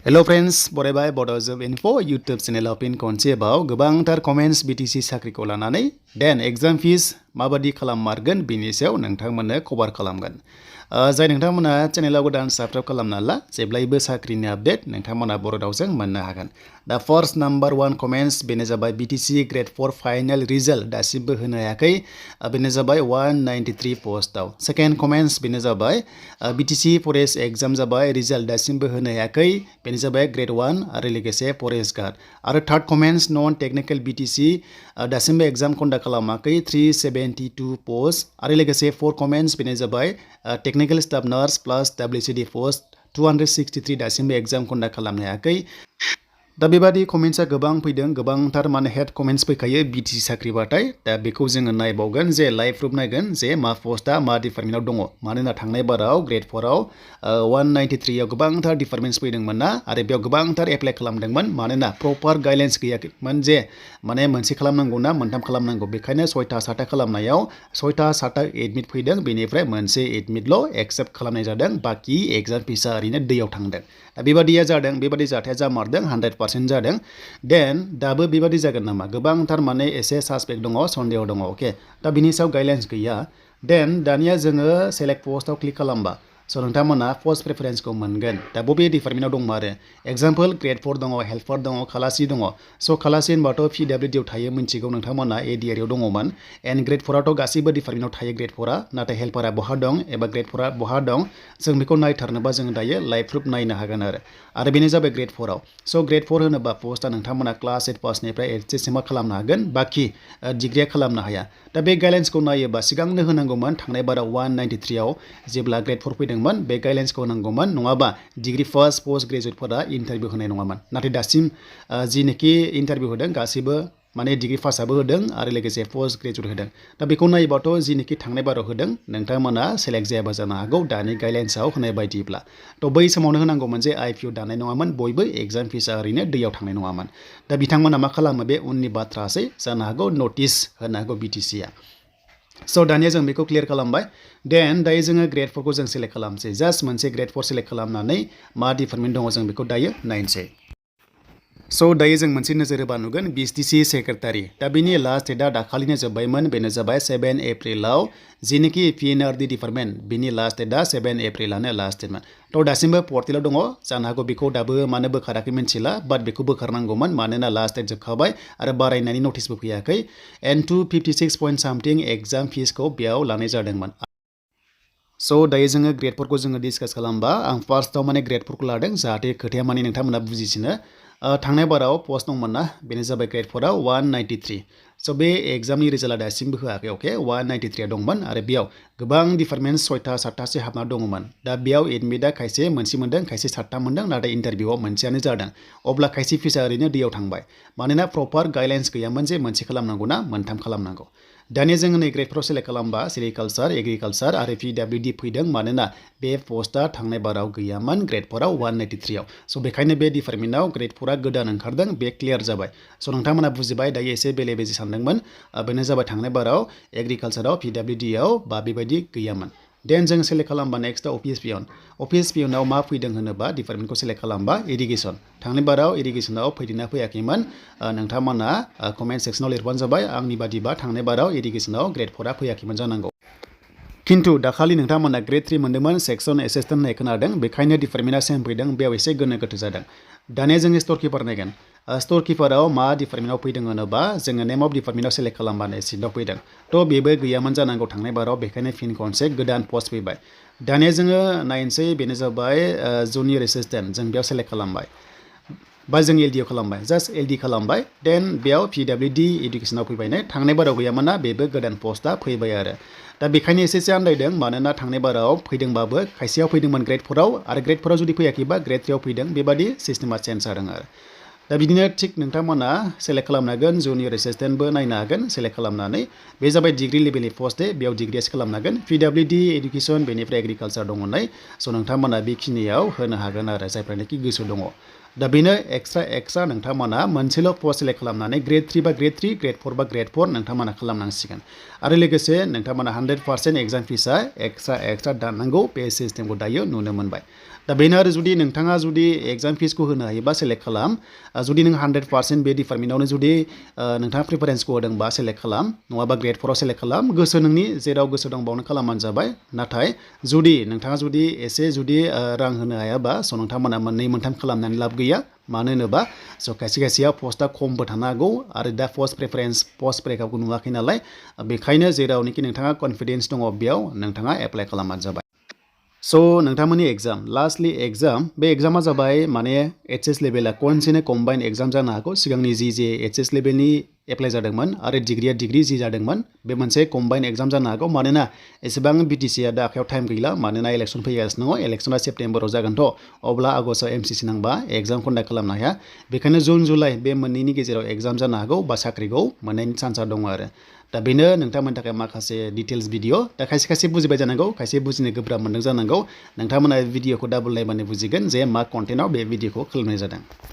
Hello friends, बरायबाय बड'जब info YouTube चेनेलाव फिन खनसेबाव गोबांथार comments BTC साख्रिखौ लानानै देन एग्जाम फिस माबादि खालाममारगोन बिनि सायाव नोंथांमोननो कभार खालामगोन। जाय नोंथांमोना चेनेलाव गोदान साबस्क्राइब खालामना ला जेब्लायबो साख्रिनि आपडेट नोंथांमोना बर' रावजों मोननो हागोन। दा फर्स्ट नम्बर 1 कमेन्ट्स बेनो जाबाय BTC Gr-4 फाइनल रिजल्ट दासिमबो होनो हायाखै बेनो जाबाय 193 पोस्टआव। सेकेन्ड कमेन्ट्स बेनो जाबाय BTC फरेस्ट एग्जाम जाबाय रिजल्ट दासिमबो होनो हायाखै बेनो जाबाय Gr-1 आरो लोगोसे फरेस्ट गार्ड। आरो third comments non technical BTC दासिमबो एग्जाम कन्डाक्ट खालामाखै 372 पोस्ट आरो लोगोसे 4 कमेन्ट्स बेनो जाबाय technical staff nurse plus WCD post 263 दासिमबो एग्जाम कन्डाक्ट खालामनो हायाखै। दा बेबादि कमेन्ट्सआ गोबां फैदों गोबांथार माने हेड कमेन्ट्स फैखायो BTC साख्रिबाथाय दा बेखौ जोङो नायबावगोन जे लाइभ प्रुफ नायगोन जे मा पोस्टआ मा डिपार्टमेन्टआव दङ मानोना थांनाय बाराव Gr-4 आव 193 आव गोबांथार डिपार्टमेन्ट्स फैदोंमोन ना आरो बेयाव गोबांथार एप्लाइ खालामदोंमोन मानोना प्रपार गाइडलाइन्स गैयामोन जे माने मोनसे खालामनांगौ ना मोनथाम खालामनांगौ बेखायनो 6था 7था खालामनायाव 6था 7था एडमिट फैदों बेनिफ्राय मोनसे एडमिटल' एक्सेप्ट खालामनाय जादों बाखि एग्जाम फिसा ओरैनो दैयाव थांदों। दा बेबादिया जादों बेबादि जाथाया जामारदों 100% जादों। देन दाबो बेबादि जागोन नामा गोबांथार माने एसे सासपेक्ट दङ सन्देह दङ अके दा बिनि सायाव गाइडलाइन्स गैया। देन दानिया जोङो सेलेक्ट पोस्टआव क्लिक खालामबा स' नोंथांमोना पोस्ट प्रेफारेन्सखौ मोनगोन दा बबे डिपार्टमेन्टआव दं आरो एग्जाम्पल Gr-4 दङ हेल्पार दङ खालासि दङ स' खालासि होनबाथ' PWD आव थायो मिन्थिगौ नोंथांमोना ADR आव दङमोन एन्ड Gr-4 आथ' गासैबो डिपार्टमेन्टआव थायो Gr-4 आ नाथाय हेल्पारा बहा दं एबा Gr-4 आ बहा दं जों बेखौ नायथारनोबा जों दायो लाइभ प्रुफ नायनो हागोन आरो बेनो जाबाय Gr-4 आव स' Gr-4 होनोबा पोस्टआ नोंथांमोना क्लास 8 पासनिफ्राय HSC मा खालामनो हागोन बाखि डिग्रिया खालामनो हाया। दा बे गाइडलाइन्सखौ नायोबा सिगांनो होनांगौमोन थांनाय बाराव 193 आव जेब्ला Gr-4 फैदोंमोन बे गाइडलाइन्सखौ होनांगौमोन नङाबा डिग्री फार्स्ट पोस्ट ग्रेजुवेटफोरा इन्टारभिउ होनाय नङामोन नाथाय दासिम जिनोखि इन्टारभिउ होदों गासैबो माने डिग्री फार्स्टआबो होदों आरो लोगोसे पोस्ट ग्रेजुवेट होदों। दा बेखौ नायोबाथ' जिनोखि थांनाय बाराव होदों नोंथांमोना सेलेक्ट जायाबा जानो हागौ दानि गाइडलाइन्सआव होनाय बायदिब्ला थ' बै समावनो होनांगौमोन जे IPO दानाय नङामोन बयबो एग्जाम फिसा ओरैनो दैयाव थांनाय नङामोन। दा बिथांमोना मा खालामो बे उननि बाथ्रासै जानो हागौ नटिस होनो हागौ BTC आ। स' दानिया जों बेखौ क्लियार खालामबाय देन दायो जोङो Gr-4 खौ जों सेलेक्ट खालामसै जास्ट मोनसे Gr-4 सेलेक्ट खालामनानै मा डिपार्टमेन्ट दङ जों बेखौ दायो नायनोसै। स' दायो जों मोनसे नोजोर होबा नुगोन BTC सेक्रेटारि दा बिनि लास्ट डेटआ दाखालिनो जोब्बायमोन बेनो जाबाय 7 एप्रिलाव जिनोखि PNRD डिपार्टमेन्ट बिनि लास्ट डेटआ 7 एप्रिलानो लास्ट डेटमोन थ' दासिमबो पर्टेलाव दङ जानो हागौ बेखौ दाबो मानो बोखाराखै मिन्थिला बाट बेखौ बोखारनांगौमोन मानोना लास्ट डेट जोबखाबाय आरो बारायनायनि नटिसबो फैयाखै एन्ड 256 पइन्ट सामथिं एग्जाम फिसखौ बेयाव लानाय जादोंमोन। स' दायो जोङो Gr-4 खौ जोङो डिसकास खालामबा आं फार्स्टआव माने Gr-4 खौ लादों जाहाथे खोथाया माने नोंथांमोना बुजिसिनो थांनाय बाराव पोस्ट दंमोन ना बेनो जाबाय Gr-4 आव 193 स' बे एग्जामनि रिजाल्टआ दासिमबो होआखै अके 193 आ दंमोन आरो बेयाव गोबां डिपार्टमेन्ट 6था 7थासो हाबना दङमोन दा बेयाव एडमिटआ खायसे मोनसे मोनदों खायसे 7था मोनदों नाथाय इन्टारभिउआव मोनसेयानो जादों अब्ला खायसे फिसा ओरैनो दैयाव थांबाय मानोना प्रपार गाइडलाइन्स गैयामोन जे मोनसे खालामनांगौ ना मोनथाम खालामनांगौ। दानिया जोङो नै Gr-4 सेलेक्ट खालामबा सेरिकालचार एग्रिकालचार आरो PWD फैदों मानोना बे पोस्टआ थांनाय बाराव गैयामोन Gr-4 आव 193 आव स' बेखायनो बे डिपार्टमेन्टआव Gr-4 आ गोदान ओंखारदों बे क्लियार जाबाय स' नोंथांमोना बुजिबाय दायो एसे बेले बेजे सानदोंमोन बेनो जाबाय थांनाय बाराव एग्रिकालचाराव PWD आव बा बेबायदि गैयामोन। देन जों सेलेक्ट खालामबा नेक्स्टआव अफिस पियनाव मा फैदों होनोबा डिपार्टमेन्टखौ सेलेक्ट खालामबा इरिगेसन थांनाय बाराव इरिगेसनाव फैदोंना फैयाखैमोन नोंथांमोना कमेन्ट सेक्सनाव लिरबानो जाबाय आंनि बादिबा थांनाय बाराव इरिगेसनाव Gr-4 आ फैयाखैमोन जानांगौ खिन्थु दाखालि नोंथांमोना Gr-3 मोन्दोंमोन सेक्सन एसिस्टेन्ट होननाय खोनादों बेखायनो डिपार्टमेन्टआ सेम फैदों बेयाव एसे गोनो गोथो जादों। दानिया जोङो स्ट'र किपार नायगोन स्ट'र किपाराव मा डिपार्टमेन्टआव फैदों होनोबा जोङो नेम अफ डिपार्टमेन्टआव सेलेक्ट खालामबानो सिटआव फैदों थ' बेबो गैयामोन जानांगौ थांनाय बाराव बेखायनो फिन खनसे गोदान पस्ट फैबाय। दानिया जोङो नायनोसै बेनो जाबाय जुनियर एसिस्टेन्ट जों बेयाव सेलेक्ट खालामबाय बा जों LD आव खालामबाय जास्ट LD खालामबाय देन बेयाव PWD इडुकेसनाव फैबाय नै थांनाय बाराव गैयामोन ना बेबो गोदान पस्टआ फैबाय आरो दा बेखायनो एसे आन्दायदों मानोना थांनाय बाराव फैदोंबाबो खायसेयाव फैदोंमोन Gr-4 आव आरो Gr-4 आव जुदि फैयाखैबा Gr-3 आव फैदों बेबादि सिस्टेमा चेन्ज जादों आरो दा बिदिनो थिग नोंथांमोना सेलेक्ट खालामनो हागोन जुनियर एसिस्टेन्टबो नायनो हागोन सेलेक्ट खालामनानै बे जाबाय डिग्री लेभेलनि पस्ट बेयाव डिग्रियासो खालामनो हागोन PWD इडुकेसन बेनिफ्राय एग्रिकालचार दङ नै स' नोंथांमोना बेखिनियाव होनो हागोन आरो जायफ्रानोखि गोसो दङ। दा बेनो एक्सट्रा नोंथांमोना मोनसेल' पस्ट सेलेक्ट खालामनानै ग्रेड 3 बा ग्रेड 3 ग्रेड 4 बा ग्रेड 4 नोंथांमोना खालामनांसिगोन आरो लोगोसे नोंथांमोना 100% एग्जाम फिसा एक्सट्रा दाननांगौ बे सिस्टेमखौ दायो नुनो मोनबाय दा बेनो आरो जुदि नोंथाङा जुदि एग्जाम फिसखौ होनो हायोबा सेलेक्ट खालाम जुदि नों 100% बे डिपार्टमेन्टआवनो जुदि नोंथाङा प्रिफारेन्सखौ होदोंबा सेलेक्ट खालाम नङाबा ग्रेड 4 आव सेलेक्ट खालाम गोसो नोंनि जेराव गोसो दं बावनो खालामबानो जाबाय नाथाय जुदि नोंथाङा जुदि एसे जुदि रां होनो हायाबा स' नोंथांमोना मोननै मोनथाम खालामनानै लाब गैया मानो होनोबा स' खायसेया पस्टआ खमबो थानो हागौ आरो दा पस्ट प्रेफारेन्स पस्ट ब्रेकआपखौ नुवाखै नालाय बेखायनो जेरावनोखि नोंथाङा कनफिडेन्स दङ बेयाव नोंथाङा एप्लाइ खालामबानो जाबाय स' नोंथांमोननि एग्जाम लास्टलि एग्जाम बे एग्जामा जाबाय माने एचएस लेभेला खनसेनो कम्बाइन एग्जाम जानो हागौ सिगांनि जे एचएस लेभेलनि एप्लाइ जादोंमोन आरो डिग्रिया डिग्रि जि जादोंमोन बे मोनसे कम्बाइन एग्जाम जानो हागौ मानोना एसेबां BTCआ दा आखायाव टाइम गैला मानोना इलेक्सन फैगासिनो दङ इलेक्सना सेप्तेम्बराव जागोनथ' अब्ला आगस्टआव MCC नांबा एग्जाम कन्डाक्ट खालामनो हाया बेखायनो जुन जुलाइ बे मोननैनि गेजेराव एग्जाम जानो हागौ बा साख्रिखौ मोननायनि चान्सआ दङ आरो दा बेनो नोंथांमोननि थाखाय माखासे डिटेल्स भिडिअ दा खायसे बुजिबाय जानांगौ खायसे बुजिनो गोब्राब मोनदों जानांगौ नोंथांमोना भिडिअखौ डाबल नायबानो बुजिगोन जे मा कन्टेन्टआव बे भिडिअखौ खालामनाय जादों